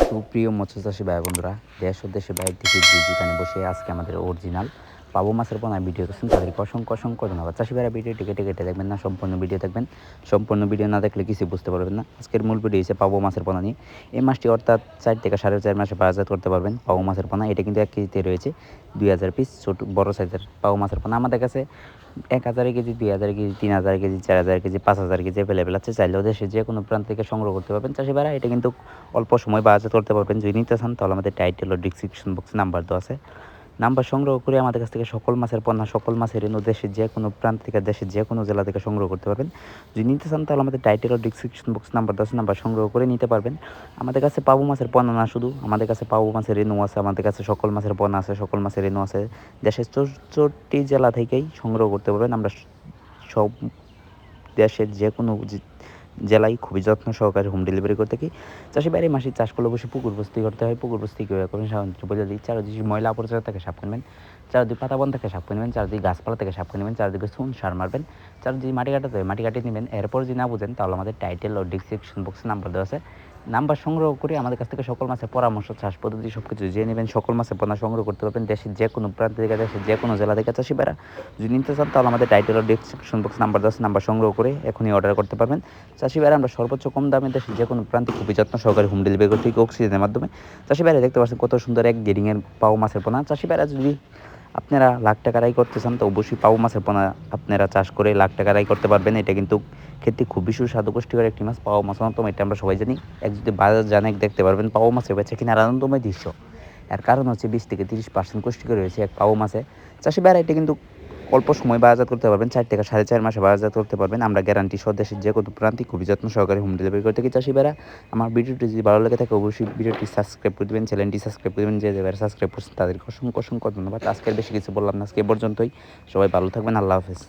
সুপ্রিয় মৎস্যচাষী ভাই বন্ধুরা, দেশ ও দেশের বাইরে থেকে যেখানে বসে আজকে আমাদের অরিজিনাল পাবো মাছের পোনা ভিডিও করছেন তাদেরকে অসংখ্য অসংখ্য ধন্যবাদ। চাষি ভাইরা ভিডিওটি কেটে কেটে দেখবেন না, সম্পূর্ণ ভিডিও দেখবেন। সম্পূর্ণ ভিডিও না দেখলে কিছু বুঝতে পারবেন না। আজকের মূল ভিডিও হচ্ছে পাবো মাছের পোনা নিয়ে। এই মাছটি অর্থাৎ 4 থেকে 4.5 মাসে বাজারজাত করতে পারবেন পাবো মাছের পোনা। এটা কিন্তু 1 কেজিতে রয়েছে 2000 পিস ছোট বড় সাইজের পাবো মাছের পোনা। আমাদের কাছে 1000 KG, 2000 KG, 3000 KG, 4000 KG, 5000 KG available আছে। চাইলেও দেশের যে কোনো প্রান্ত থেকে সংগ্রহ করতে পারবেন চাষি ভাইরা। এটা কিন্তু অল্প সময় বাজারজাত করতে পারবেন। যদি নিতে চান তাহলে আমাদের টাইটেল ও ডিসক্রিপশন বক্সে নাম্বার দেওয়া আছে। নাম্বার সংগ্রহ করে আমাদের কাছ থেকে সকল মাছের পণ্য, সকল মাছের রেণু দেশের যে কোনো প্রান্ত থেকে, দেশের যে কোনো জেলা থেকে সংগ্রহ করতে পারবেন। যদি নিতে চান তাহলে আমাদের টাইটেল ও ডিসক্রিপশন বক্স নাম্বার দেওয়া আছে, নাম্বার সংগ্রহ করে নিতে পারবেন। আমাদের কাছে পাবো মাছের পণ্য না শুধু, আমাদের কাছে পাবো মাছের রেণু আছে, আমাদের কাছে সকল মাছের পণ্য আছে, সকল মাছের রেণু আছে। দেশের 64টি জেলা থেকেই সংগ্রহ করতে পারবেন। আমরা সব দেশের যে কোনো জেলায় খুবই যত্ন সহকারে হোম ডেলিভারি করতে থাকি। চাষি বাইরে মাসে চাষ করলে অবশ্যই পুকুর বস্তি করতে হয়। পুকুর বস্তি কীভাবে করবেন সাধারণত বলে দিই। চারদিকে ময়লা আবর্জনা থেকে সাফ করে নেবেন, চারদিকে পাতাবন থেকে সাফ করে নেবেন, চারদিকে গাছপালা থেকে সাফ করে নেবেন, চারদিকে চুন সার মারবেন, চারদিকে মাটি কাটাতে হবে মাটি কাটিয়ে নেবেন। এরপর যদি না বুঝেন তাহলে আমাদের টাইটেল ও ডিসক্রিপশন বক্সে নাম্বার দেওয়া আছে। নাম্বার সংগ্রহ করে আমাদের কাছ থেকে সকল মাছের পরামর্শ, চাষ পদ্ধতি সব কিছু জেনে নেবেন। সকল মাছের পণ্য সংগ্রহ করতে পারবেন দেশের যে কোনো প্রান্ত থেকে, দেশের যে কোনো জেলা থেকে। চাষি ভাইরা যদি নিতে চান তাহলে আমাদের টাইটেল ও ডিসক্রিপশন বক্স নাম্বার দেওয়া আছে, নাম্বার সংগ্রহ করে এখনই অর্ডার করতে পারবেন। চাষি ভাইরা আমরা সর্বোচ্চ কম দামে দেশের যে কোনো প্রান্তে খুবই যত্ন সহকারে হোম ডেলিভারি করতে অক্সিজেনের মাধ্যমে। চাষি ভাইরা দেখতে পাচ্ছেন কত সুন্দর এক গ্রেডিংয়ের পাও মাছের পোনা। চাষি ভাইরা যদি আপনারা লাখ টাকা আয় করতে চান তো অবশ্যই পাও মাছের পোনা আপনারা চাষ করে লাখ টাকা আয় করতে পারবেন। এটা কিন্তু খেতে খুবই সুস্বাদু পুষ্টিকর একটি মাছ। পাও মাছ অন্যতম, এটা আমরা সবাই জানি। এক যদি বাজার জানে দেখতে পারবেন পাও মাছের বেচা কিনার আনন্দময় দৃশ্য। এর কারণ হচ্ছে 20 থেকে 30% পুষ্টিকর রয়েছে এক পাও মাছে। চাষি ভাইরা এটা কিন্তু অল্প সময় বাজারজাত করতে পারবেন, 4 থেকে 4.5 মাসে বাজারজাত করতে পারবেন। আমরা গ্যারান্টি সহ দেশের যে কোনো প্রান্তিক খুবই যত্ন সহকারে হোম ডেলিভারি করে থাকি। চাষি ভাইরা আমার ভিডিওটি যদি ভালো লেগে থাকে অবশ্যই ভিডিওটি সাবস্ক্রাইব করে দেবেন, চ্যানেলটি সাবস্ক্রাইব করে দেবেন। যে যারা সাবস্ক্রাইব করছেন তাদেরকে অসংখ্য অসংখ্য ধন্যবাদ। আজকের বেশি কিছু বললাম না, আজকে এ পর্যন্তই। সবাই ভালো থাকবেন, আল্লাহ হাফেজ।